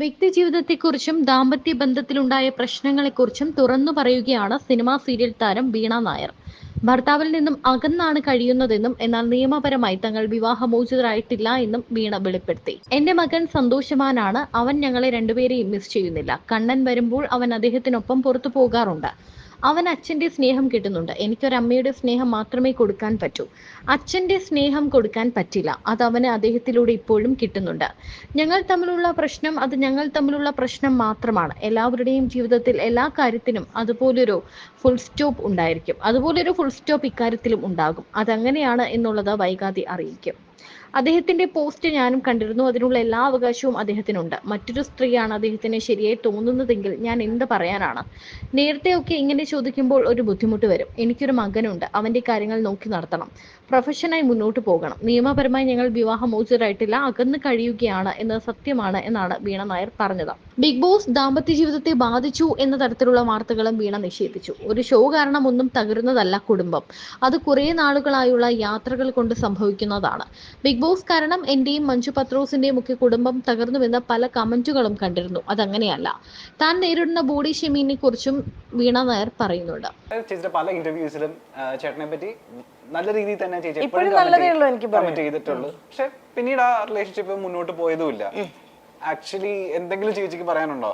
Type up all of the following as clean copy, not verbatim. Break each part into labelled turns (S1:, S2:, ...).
S1: വ്യക്തിജീവിതത്തെക്കുറിച്ചും ദാമ്പത്യ ബന്ധത്തിലുണ്ടായ പ്രശ്നങ്ങളെക്കുറിച്ചും തുറന്നു പറയുകയാണ് സിനിമാ സീരിയൽ താരം വീണ നായർ. ഭർത്താവിൽ നിന്നും അകന്നാണ് കഴിയുന്നതെന്നും എന്നാൽ നിയമപരമായി തങ്ങൾ വിവാഹമോചിതരായിട്ടില്ല എന്നും വീണ വെളിപ്പെടുത്തി. എന്റെ മകൻ സന്തോഷവാനാണ്. അവൻ ഞങ്ങളെ രണ്ടുപേരെയും മിസ് ചെയ്യുന്നില്ല. കണ്ണൻ വരുമ്പോൾ അവൻ അദ്ദേഹത്തിനൊപ്പം പുറത്തു പോകാറുണ്ട്. അവൻ അച്ഛന്റെ സ്നേഹം കിട്ടുന്നുണ്ട്. എനിക്കൊരമ്മയുടെ സ്നേഹം മാത്രമേ കൊടുക്കാൻ പറ്റൂ. അച്ഛന്റെ സ്നേഹം കൊടുക്കാൻ പറ്റില്ല. അത് അവന് അദ്ദേഹത്തിലൂടെ ഇപ്പോഴും കിട്ടുന്നുണ്ട്. ഞങ്ങൾ തമ്മിലുള്ള പ്രശ്നം അത് ഞങ്ങൾ തമ്മിലുള്ള പ്രശ്നം മാത്രമാണ്. എല്ലാവരുടെയും ജീവിതത്തിൽ എല്ലാ കാര്യത്തിനും അതുപോലൊരു ഫുൾ സ്റ്റോപ്പ് ഉണ്ടായിരിക്കും. അതുപോലൊരു ഫുൾ സ്റ്റോപ്പ് ഇക്കാര്യത്തിലും ഉണ്ടാകും. അതങ്ങനെയാണ് എന്നുള്ളത് വൈകാതെ അറിയിക്കും. അദ്ദേഹത്തിന്റെ പോസ്റ്റ് ഞാനും കണ്ടിരുന്നു. അതിനുള്ള എല്ലാ അവകാശവും അദ്ദേഹത്തിനുണ്ട്. മറ്റൊരു സ്ത്രീയാണ് അദ്ദേഹത്തിന് ശരിയായി തോന്നുന്നതെങ്കിൽ ഞാൻ എന്ത് പറയാനാണ്? നേരത്തെയൊക്കെ ഇങ്ങനെ ചോദിക്കുമ്പോൾ ഒരു ബുദ്ധിമുട്ട് വരും. എനിക്കൊരു മകനുണ്ട്. അവന്റെ കാര്യങ്ങൾ നോക്കി നടത്തണം. പ്രൊഫഷനായി മുന്നോട്ട് പോകണം. നിയമപരമായി ഞങ്ങൾ വിവാഹമോചിതരായിട്ടില്ല, അകന്ന് കഴിയുകയാണ് എന്നത് സത്യമാണ് എന്നാണ് വീണ നായർ പറഞ്ഞത്. ബിഗ് ബോസ് ദാമ്പത്യ ജീവിതത്തെ ബാധിച്ചു എന്ന തരത്തിലുള്ള വാർത്തകളും വീണ നിഷേധിച്ചു. ഒരു ഷോ കാരണം ഒന്നും തകരുന്നതല്ല കുടുംബം. അത് കുറേ നാളുകളായുള്ള യാത്രകൾ കൊണ്ട് സംഭവിക്കുന്നതാണ്. ബിഗ് ബോസ് കാരണം എന്റെയും മഞ്ജു പത്രോസിന്റെയും ഒക്കെ കുടുംബം തകർന്നുവെന്ന പല കമന്റുകളും കണ്ടിരുന്നു. അതങ്ങനെയല്ല. താൻ നേരിടുന്ന ബോഡി ഷേമിങ്ങിനെ കുറിച്ചും വീണ നായർ പറയുന്നുണ്ട്.
S2: ചേച്ചിയുടെ പല ഇന്റർവ്യൂസിലും ചേട്ടനെ പറ്റി നല്ല രീതിയിൽ തന്നെ ചേച്ചി
S3: ഇപ്പോഴും നല്ലതേ ഉള്ളൂ എനിക്ക്
S2: കമന്റ് ചെയ്തിട്ടുള്ളൂ. പക്ഷെ പിന്നീട് ആ റിലേഷൻഷിപ്പ് മുന്നോട്ട് പോയതുമില്ല. ആക്ച്വലി എന്തെങ്കിലും ചേച്ചിക്ക് പറയാനുണ്ടോ?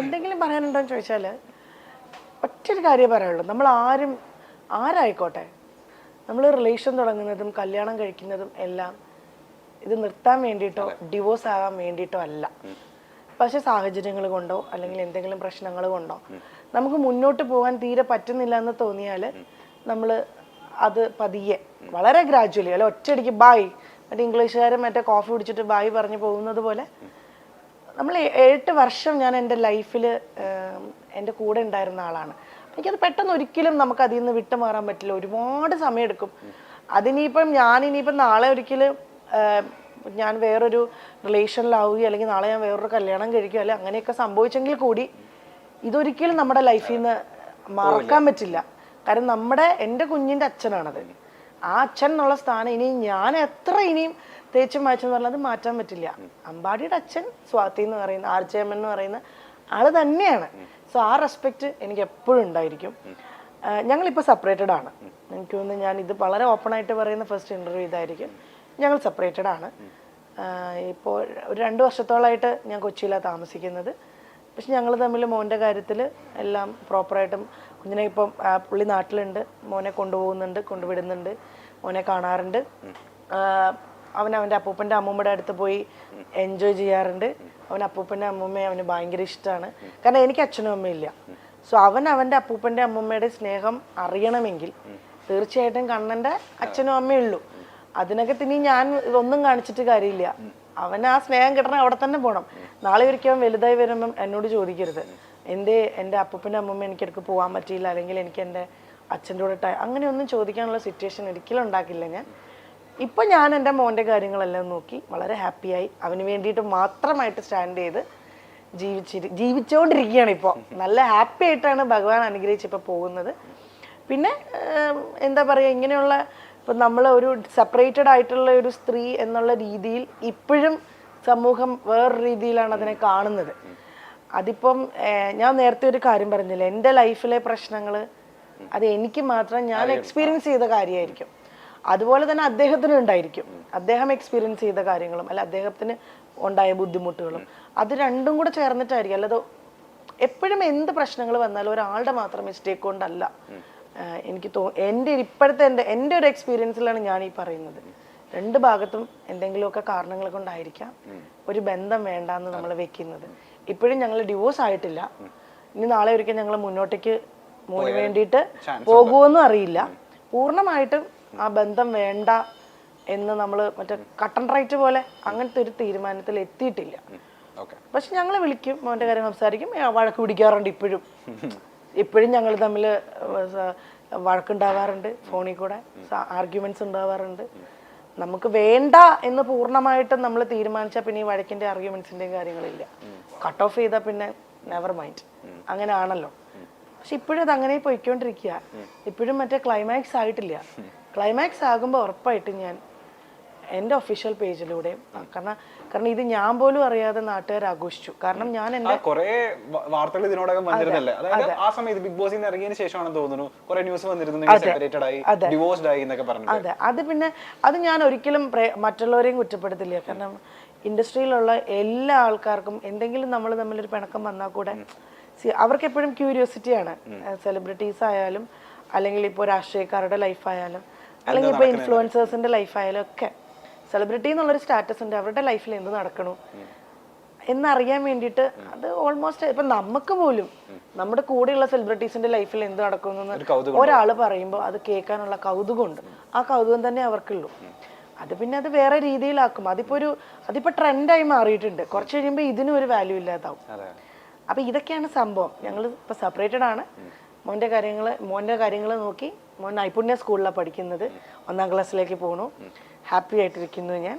S3: എന്തെങ്കിലും പറയാനുണ്ടോ എന്ന് ചോദിച്ചാല് ഒറ്റൊരു കാര്യം പറയാനുള്ളൂ. നമ്മൾ ആരായിക്കോട്ടെ, നമ്മൾ റിലേഷൻ തുടങ്ങുന്നതും കല്യാണം കഴിക്കുന്നതും എല്ലാം ഇത് നിർത്താൻ വേണ്ടിയിട്ടോ ഡിവോഴ്സ് ആകാൻ വേണ്ടിയിട്ടോ അല്ല. പക്ഷെ സാഹചര്യങ്ങൾ കൊണ്ടോ അല്ലെങ്കിൽ എന്തെങ്കിലും പ്രശ്നങ്ങൾ കൊണ്ടോ നമുക്ക് മുന്നോട്ട് പോകാൻ തീരെ പറ്റുന്നില്ല എന്ന് തോന്നിയാൽ നമ്മൾ അത് പതിയെ വളരെ ഗ്രാജുവലി അല്ല ഒറ്റയടിക്ക് ബായ്, മറ്റേ ഇംഗ്ലീഷുകാരൻ മറ്റേ കോഫി കുടിച്ചിട്ട് ബായ് പറഞ്ഞു പോകുന്നത് പോലെ നമ്മൾ 8 വർഷം ഞാൻ എൻ്റെ ലൈഫിൽ എൻ്റെ കൂടെ ഉണ്ടായിരുന്ന ആളാണ്. എനിക്കത് പെട്ടെന്ന് ഒരിക്കലും നമുക്ക് അതിൽ നിന്ന് വിട്ടുമാറാൻ പറ്റില്ല. ഒരുപാട് സമയമെടുക്കും. അതിനിപ്പം ഞാനിനിയിപ്പം നാളെ ഒരിക്കലും ഞാൻ വേറൊരു റിലേഷനിലാവുകയോ അല്ലെങ്കിൽ നാളെ ഞാൻ വേറൊരു കല്യാണം കഴിക്കുകയോ അല്ലെങ്കിൽ അങ്ങനെയൊക്കെ സംഭവിച്ചെങ്കിൽ കൂടി ഇതൊരിക്കലും നമ്മുടെ ലൈഫിൽ നിന്ന് മറക്കാൻ പറ്റില്ല. കാരണം എൻ്റെ കുഞ്ഞിൻ്റെ അച്ഛനാണത്. ആ അച്ഛൻ എന്നുള്ള സ്ഥാനം ഇനി ഞാൻ എത്ര ഇനിയും തേച്ചും മാച്ചെന്ന് പറഞ്ഞാൽ അത് മാറ്റാൻ പറ്റില്ല. അമ്പാടിയുടെ അച്ഛൻ സ്വാതി എന്ന് പറയുന്ന ആർച്ചയമ്മൻ എന്ന് പറയുന്ന ആള് തന്നെയാണ്. സോ ആ റെസ്പെക്റ്റ് എനിക്ക് എപ്പോഴും ഉണ്ടായിരിക്കും. ഞങ്ങളിപ്പോൾ സെപ്പറേറ്റഡ് ആണ്. എനിക്ക് തോന്നുന്നു ഞാൻ ഇത് വളരെ ഓപ്പണായിട്ട് പറയുന്ന ഫസ്റ്റ് ഇൻ്റർവ്യൂ ഇതായിരിക്കും. ഞങ്ങൾ സെപ്പറേറ്റഡ് ആണ്. ഇപ്പോൾ ഒരു 2 വർഷത്തോളമായിട്ട് ഞാൻ കൊച്ചിയിലാണ് താമസിക്കുന്നത്. പക്ഷെ ഞങ്ങൾ തമ്മിൽ മോൻ്റെ കാര്യത്തിൽ എല്ലാം പ്രോപ്പറായിട്ടും കുഞ്ഞിനെ ഇപ്പം പുള്ളി നാട്ടിലുണ്ട്. മോനെ കൊണ്ടുപോകുന്നുണ്ട്, കൊണ്ടുവിടുന്നുണ്ട്, മോനെ കാണാറുണ്ട്. അവൻ്റെ അപ്പൂപ്പൻ്റെ അമ്മൂമ്മയുടെ അടുത്ത് പോയി എൻജോയ് ചെയ്യാറുണ്ട്. അപ്പൂപ്പൻ്റെ അമ്മൂമ്മയെ അവന് ഭയങ്കര ഇഷ്ടമാണ്. കാരണം എനിക്ക് അച്ഛനും അമ്മയില്ല. സോ അവൻ്റെ അപ്പൂപ്പൻ്റെ അമ്മൂമ്മയുടെ സ്നേഹം അറിയണമെങ്കിൽ തീർച്ചയായിട്ടും കണ്ണൻ്റെ അച്ഛനും അമ്മയേ ഉള്ളൂ. അതിനകത്ത് ഇനി ഞാൻ ഇതൊന്നും കാണിച്ചിട്ട് കാര്യമില്ല. അവന് ആ സ്നേഹം കിട്ടണം, അവിടെ തന്നെ പോകണം. നാളെ ഒരിക്കലും വലുതായി വരുമ്പം എന്നോട് ചോദിക്കരുത് എൻ്റെ അപ്പൂപ്പൻ്റെ അമ്മൂമ്മ എനിക്കിടക്ക് പോകാൻ പറ്റിയില്ല അല്ലെങ്കിൽ എനിക്ക് എൻ്റെ അച്ഛൻ്റെ കൂടെ അങ്ങനെയൊന്നും ചോദിക്കാനുള്ള സിറ്റുവേഷൻ ഒരിക്കലും ഉണ്ടാക്കില്ല ഞാൻ. ഇപ്പം ഞാൻ എൻ്റെ മോൻ്റെ കാര്യങ്ങളെല്ലാം നോക്കി വളരെ ഹാപ്പിയായി അവന് വേണ്ടിയിട്ട് മാത്രമായിട്ട് സ്റ്റാൻഡ് ചെയ്ത് ജീവിച്ചുകൊണ്ടിരിക്കുകയാണ്. ഇപ്പോൾ നല്ല ഹാപ്പി ആയിട്ടാണ് ഭഗവാൻ അനുഗ്രഹിച്ചിപ്പോൾ പോകുന്നത്. പിന്നെ എന്താ പറയുക, ഇങ്ങനെയുള്ള ഇപ്പം നമ്മൾ ഒരു സെപ്പറേറ്റഡ് ആയിട്ടുള്ള ഒരു സ്ത്രീ എന്നുള്ള രീതിയിൽ ഇപ്പോഴും സമൂഹം വേറൊരു രീതിയിലാണ് അതിനെ കാണുന്നത്. അതിപ്പം ഞാൻ നേരത്തെ ഒരു കാര്യം പറഞ്ഞില്ല, എൻ്റെ ലൈഫിലെ പ്രശ്നങ്ങൾ അത് എനിക്ക് മാത്രം ഞാൻ എക്സ്പീരിയൻസ് ചെയ്ത കാര്യമായിരിക്കും. അതുപോലെ തന്നെ അദ്ദേഹത്തിനും ഉണ്ടായിരിക്കും. അദ്ദേഹം എക്സ്പീരിയൻസ് ചെയ്ത കാര്യങ്ങളും അല്ല അദ്ദേഹത്തിന് ഉണ്ടായ ബുദ്ധിമുട്ടുകളും അത് രണ്ടും കൂടെ ചേർന്നിട്ടായിരിക്കും. അല്ലാതെ എപ്പോഴും എന്ത് പ്രശ്നങ്ങൾ വന്നാലും ഒരാളുടെ മാത്രം മിസ്റ്റേക്ക് കൊണ്ടല്ല. എനിക്ക് എൻ്റെ ഒരു എക്സ്പീരിയൻസിലാണ് ഞാൻ ഈ പറയുന്നത്. 2 ഭാഗത്തും എന്തെങ്കിലുമൊക്കെ കാരണങ്ങൾ കൊണ്ടായിരിക്കാം ഒരു ബന്ധം വേണ്ടാന്ന് നമ്മൾ വെക്കുന്നത്. ഇപ്പോഴും ഞങ്ങൾ ഡിവോഴ്സ് ആയിട്ടില്ല. ഇനി നാളെ ഒരിക്കൽ ഞങ്ങൾ മുന്നോട്ടേക്ക് മോന് വേണ്ടിയിട്ട് പോകുമെന്നും അറിയില്ല. പൂർണ്ണമായിട്ടും ആ ബന്ധം വേണ്ട എന്ന് നമ്മൾ മറ്റേ കട്ടൻ റൈറ്റ് പോലെ അങ്ങനത്തെ ഒരു തീരുമാനത്തിൽ എത്തിയിട്ടില്ല. പക്ഷെ ഞങ്ങൾ വിളിക്കും, മോൻ്റെ കാര്യം സംസാരിക്കും, വഴക്ക് പിടിക്കാറുണ്ട്. ഇപ്പോഴും ഞങ്ങൾ തമ്മിൽ വഴക്കുണ്ടാവാറുണ്ട്, ഫോണിൽ കൂടെ ആർഗ്യുമെന്റ്സ് ഉണ്ടാവാറുണ്ട്. നമുക്ക് വേണ്ട എന്ന് പൂർണ്ണമായിട്ടും നമ്മൾ തീരുമാനിച്ചാൽ പിന്നെ ഈ വഴക്കിൻ്റെ ആർഗ്യുമെന്റ്സിൻ്റെയും കാര്യങ്ങളില്ല. കട്ട് ഓഫ് ചെയ്താൽ പിന്നെ നെവർ മൈൻഡ്, അങ്ങനെ ആണല്ലോ. പക്ഷെ ഇപ്പോഴും അത് അങ്ങനെ പോയിക്കൊണ്ടിരിക്കുക. ഇപ്പോഴും മറ്റേ ക്ലൈമാക്സ് ആയിട്ടില്ല. ക്ലൈമാക്സ് ആകുമ്പോൾ ഉറപ്പായിട്ടും ഞാൻ എൻ്റെ ഒഫീഷ്യൽ പേജിലൂടെ, കാരണം ഇത് ഞാൻ പോലും അറിയാതെ നാട്ടുകാർ ആഘോഷിച്ചു. കാരണം ഞാൻ എൻ്റെ
S2: കുറെ വാർത്തകൾ ഇതിനോടകം വന്നിരുന്നല്ലേ, അതായത് ആ സമയത്ത് ബിഗ് ബോസിൽ നിന്ന് ഇറങ്ങിയതിന് ശേഷമാണെന്ന് തോന്നുന്നു കുറെ ന്യൂസ് വന്നിരുന്നു, സെപ്പറേറ്റഡ് ആയി, ഡിവോഴ്സ്ഡ് ആയി എന്നൊക്കെ പറഞ്ഞു.
S3: അതെ, അത് പിന്നെ അത് ഞാൻ ഒരിക്കലും മറ്റുള്ളവരെയും കുറ്റപ്പെടുത്തില്ല. കാരണം ഇൻഡസ്ട്രിയിലുള്ള എല്ലാ ആൾക്കാർക്കും എന്തെങ്കിലും നമ്മൾ തമ്മിലൊരു പിണക്കം വന്നാൽ കൂടെ അവർക്ക് എപ്പോഴും ക്യൂരിയോസിറ്റിയാണ്. സെലിബ്രിറ്റീസ് ആയാലും, അല്ലെങ്കിൽ ഇപ്പോൾ രാഷ്ട്രീയക്കാരുടെ ലൈഫായാലും, അല്ലെങ്കിൽ ഇപ്പോൾ ഇൻഫ്ലുവൻസേഴ്സിന്റെ ലൈഫായാലും ഒക്കെ സെലിബ്രിറ്റി എന്നുള്ളൊരു സ്റ്റാറ്റസ് ഉണ്ട്. അവരുടെ ലൈഫിൽ എന്ത് നടക്കണു എന്നറിയാൻ വേണ്ടിയിട്ട് അത് ഓൾമോസ്റ്റ് ഇപ്പം നമുക്ക് പോലും നമ്മുടെ കൂടെയുള്ള സെലിബ്രിറ്റീസിന്റെ ലൈഫിൽ എന്ത് നടക്കുമെന്ന് ഒരാൾ പറയുമ്പോൾ അത് കേൾക്കാനുള്ള കൗതുകമുണ്ട്. ആ കൗതുകം തന്നെ അവർക്കുള്ളൂ. അത് പിന്നെ അത് വേറെ രീതിയിലാക്കും. അതിപ്പോ ട്രെൻഡായി മാറിയിട്ടുണ്ട്. കുറച്ച് കഴിയുമ്പോൾ ഇതിനും ഒരു വാല്യൂ ഇല്ലാതാവും. അപ്പൊ ഇതൊക്കെയാണ് സംഭവം. ഞങ്ങൾ ഇപ്പൊ സെപ്പറേറ്റഡ് ആണ്. മോന്റെ കാര്യങ്ങൾ നോക്കി. മോൻ നൈപുണ്യ സ്കൂളിലാണ് പഠിക്കുന്നത്. 1ാം ക്ലാസ്സിലേക്ക് പോകണു. ഹാപ്പി ആയിട്ടിരിക്കുന്നു ഞാൻ.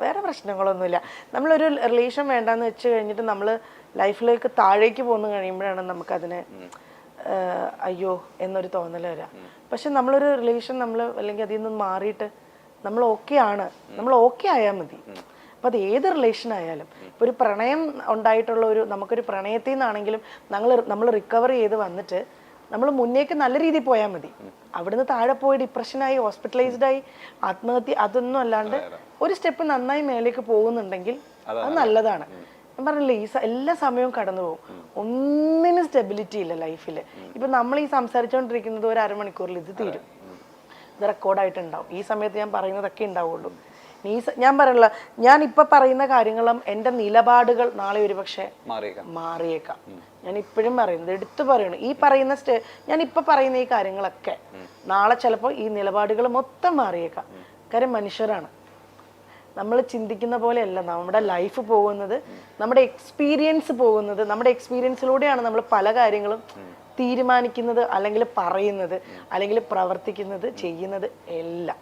S3: വേറെ പ്രശ്നങ്ങളൊന്നുമില്ല. നമ്മളൊരു റിലേഷൻ വേണ്ടാന്ന് വെച്ച് കഴിഞ്ഞിട്ട് നമ്മൾ ലൈഫിലേക്ക് താഴേക്ക് പോന്നു കഴിയുമ്പോഴാണ് നമുക്കതിന് അയ്യോ എന്നൊരു തോന്നൽ വരാം. പക്ഷെ നമ്മളൊരു റിലേഷൻ അല്ലെങ്കിൽ അതിൽ നിന്ന് മാറിയിട്ട് നമ്മൾ ഓക്കെ ആയാൽ മതി. അപ്പം അത് ഏത് റിലേഷൻ ആയാലും, ഇപ്പോൾ ഒരു പ്രണയം ഉണ്ടായിട്ടുള്ള നമുക്കൊരു പ്രണയത്തിൽ നിന്നാണെങ്കിലും നമ്മൾ റിക്കവർ ചെയ്ത് വന്നിട്ട് നമ്മൾ മുന്നേക്ക് നല്ല രീതിയിൽ പോയാൽ മതി. അവിടുന്ന് താഴെ പോയി ഡിപ്രഷനായി, ഹോസ്പിറ്റലൈസ്ഡ് ആയി, ആത്മഹത്യ അതൊന്നും അല്ലാണ്ട് ഒരു സ്റ്റെപ്പ് നന്നായി മേലേക്ക് പോകുന്നുണ്ടെങ്കിൽ അത് നല്ലതാണ്. ഞാൻ പറഞ്ഞില്ലേ, എല്ലാ സമയവും കടന്നു പോകും. ഒന്നിനും സ്റ്റെബിലിറ്റി ഇല്ല ലൈഫിൽ. ഇപ്പം നമ്മൾ ഈ സംസാരിച്ചുകൊണ്ടിരിക്കുന്നത് ഒരു അരമണിക്കൂറിൽ ഇത് തീരും. ഇത് റെക്കോർഡായിട്ടുണ്ടാവും. ഈ സമയത്ത് ഞാൻ പറയുന്നതൊക്കെ ഉണ്ടാവുള്ളൂ. ഞാൻ പറയല്ല, ഞാൻ ഇപ്പൊ പറയുന്ന കാര്യങ്ങളും എൻ്റെ നിലപാടുകൾ നാളെ ഒരു പക്ഷെ മാറിയേക്കാം. ഞാൻ ഇപ്പോഴും പറയുന്നത് എടുത്തു പറയണം. ഈ പറയുന്ന ഞാൻ ഇപ്പൊ പറയുന്ന ഈ കാര്യങ്ങളൊക്കെ നാളെ ചിലപ്പോൾ ഈ നിലപാടുകൾ മൊത്തം മാറിയേക്കാം. കാര്യം മനുഷ്യരാണ്. നമ്മൾ ചിന്തിക്കുന്ന പോലെയല്ല നമ്മുടെ ലൈഫ് പോകുന്നത്, നമ്മുടെ എക്സ്പീരിയൻസിലൂടെയാണ് നമ്മൾ പല കാര്യങ്ങളും തീരുമാനിക്കുന്നത്, അല്ലെങ്കിൽ പറയുന്നത്, അല്ലെങ്കിൽ പ്രവർത്തിക്കുന്നത്, ചെയ്യുന്നത് എല്ലാം.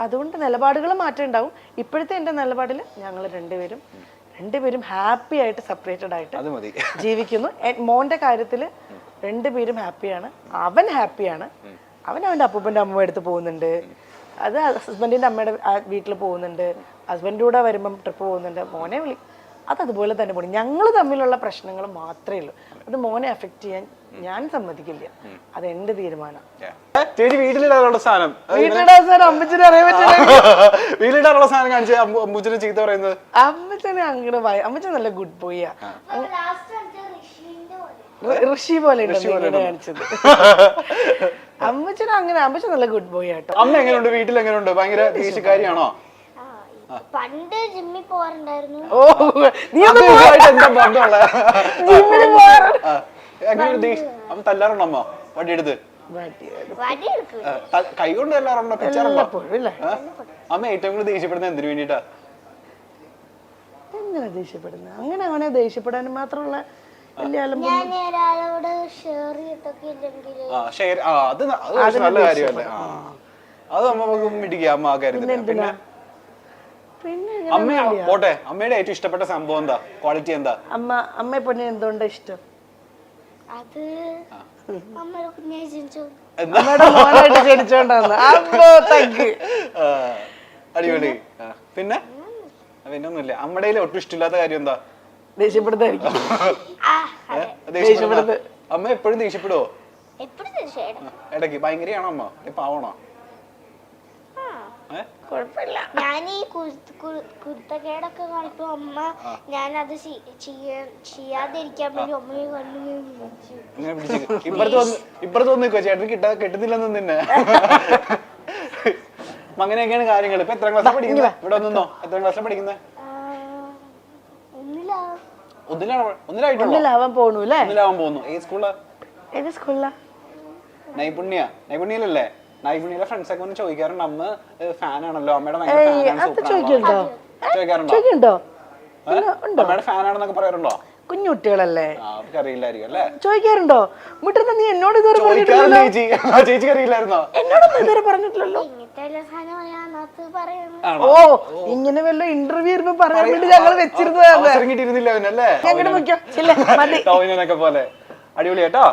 S3: അതുകൊണ്ട് നിലപാടുകൾ മാറ്റം ഉണ്ടാവും. ഇപ്പോഴത്തെ എൻ്റെ നിലപാടിൽ ഞങ്ങൾ രണ്ടുപേരും ഹാപ്പി ആയിട്ട് സെപ്പറേറ്റഡ് ആയിട്ട് ജീവിക്കുന്നു. മോന്റെ കാര്യത്തിൽ രണ്ടുപേരും ഹാപ്പിയാണ്. അവൻ ഹാപ്പിയാണ്. അവൻ്റെ അപ്പൂപ്പൻ്റെ അമ്മ അടുത്ത് പോകുന്നുണ്ട്. അത് ഹസ്ബൻഡിൻ്റെ അമ്മയുടെ വീട്ടിൽ പോകുന്നുണ്ട്. ഹസ്ബൻഡിൻ്റെ കൂടെ വരുമ്പം ട്രിപ്പ് പോകുന്നുണ്ട്. മോനെ അതുപോലെ തന്നെ പോകണം. ഞങ്ങൾ തമ്മിലുള്ള പ്രശ്നങ്ങൾ മാത്രമേ ഉള്ളൂ. അത് മോനെ അഫക്റ്റ് ചെയ്യാൻ ഞാൻ സമ്മതിക്കില്ല. അത് എന്റെ തീരുമാനം.
S2: ചേച്ചി വീട്ടിലിടാനുള്ള സാധനം
S3: അമ്മച്ചിനെ അറിയാൻ പറ്റില്ല.
S2: വീട്ടിലിടാനുള്ള സാധനം കാണിച്ച് അമ്മൂച്ചിനെ ചീത്ത പറയുന്നത്.
S3: അമ്മച്ചനെ അങ്ങനെ അമ്മച്ചൻ നല്ല ഗുഡ് ബോയ്യാ. ഋഷി പോലെ കാണിച്ചത്. അമ്മച്ചൻ നല്ല ഗുഡ് ബോയ് ആട്ടോ.
S2: അമ്മ എങ്ങനെയുണ്ട്? വീട്ടിൽ എങ്ങനെയുണ്ട്? ഭയങ്കര ദേശക്കാരിയാണോ?
S4: പണ്ട് ജിമ്മിൽ പോകാറുണ്ടായിരുന്നു.
S2: എന്താ ബന്ധമുള്ള തല്ലാറുണ്ടോ അമ്മ? വടിയെടുത്ത് കൈ കൊണ്ട് തല്ലാറുണ്ടോ? പിച്ചാറുണ്ടോ? അമ്മ ഏറ്റവും കൂടുതൽ ദേഷ്യപ്പെടുന്നത് എന്തിനു വേണ്ടിട്ടാ?
S3: എങ്ങനെ ദേഷ്യപ്പെടുന്നത്? അങ്ങനെ അവനെ ദേഷ്യപ്പെടാനും മാത്രമുള്ള
S4: ഒരാളോട് ഷെയർ
S2: അത് നല്ല കാര്യമല്ലേ. അത് നമുക്ക് മിടിക്കാം അമ്മ ആ കാര്യത്തിൽ. പിന്നെ പോട്ടെ, അമ്മയുടെ ഏറ്റവും ഇഷ്ടപ്പെട്ട സംഭവം എന്താ? ക്വാളിറ്റി എന്താ?
S3: അമ്മയെ പൊന്നെ എന്തുകൊണ്ടാ ഇഷ്ടം?
S4: അത് അമ്മയുടെ കുഞ്ഞായി
S3: ജനിച്ചോണ്ടാണ്.
S2: അടിപൊളി. പിന്നെ പിന്നൊന്നുമില്ല. അമ്മയുടെ ഒട്ടും ഇഷ്ടമില്ലാത്ത കാര്യം എന്താ?
S3: ദേഷ്യപ്പെടുത്തായിരിക്കും.
S2: അമ്മ എപ്പോഴും ദേഷ്യപ്പെടുവോ? ഇടയ്ക്ക് ഭയങ്കരയാണോ അമ്മ? പാവണോ?
S4: ഞാൻ ഈ കുരുത്തക്കേടൊക്കെ കാണിക്കും അമ്മ. ഞാനത് ചെയ്യാതിരിക്കാൻ വേണ്ടി അമ്മയെ
S2: ഇപ്പുറത്ത് വന്ന് ചേട്ടന് കിട്ടുന്നില്ലെന്ന് തന്നെ. അങ്ങനെയൊക്കെയാണ് കാര്യങ്ങൾ. ഇപ്പൊ എത്രാം ക്ലാസ്സിൽ പഠിക്കുന്നത്? ഇവിടെ വന്നോ? എത്രാം ക്ലാസ്സിൽ പഠിക്കുന്നത്?
S3: ഒന്നിലാവാൻ
S2: പോകുന്നു. ഏത് സ്കൂളാ? നൈപുണ്യയിലല്ലേ? നൈപുണ്യയിലെ ഫ്രണ്ട്സ് ഒക്കെ ചോദിക്കാറുണ്ട്, അമ്മ ഫാനാണല്ലോ, അമ്മയുടെ
S3: ചോദിക്കാറുണ്ടോ?
S2: അമ്മയുടെ ഫാനാണെന്നൊക്കെ പറയാറുണ്ടോ?
S3: കുഞ്ഞുകുട്ടികളല്ലേ,
S2: അറിയില്ലായിരിക്കും അല്ലേ?
S3: ചോദിക്കാറുണ്ടോ? മുട്ടത്ത് നീ എന്നോട് ഇതുവരെ
S2: ചേച്ചിക്ക് അറിയില്ലായിരുന്നോ?
S3: എന്നോടൊന്നും ഇതുവരെ പറഞ്ഞിട്ടില്ലല്ലോ. ഓ, ഇങ്ങനെ വല്ല ഇന്റർവ്യൂ ഇരുന്ന് പറയാൻ വേണ്ടി ഞങ്ങൾ വെച്ചിരുന്നതാണ്.
S2: കിട്ടിയിരുന്നില്ല അവനല്ലേ?
S3: ഞങ്ങളുടെ മുഖ്യം
S2: പോലെ. അടിപൊളി കേട്ടോ.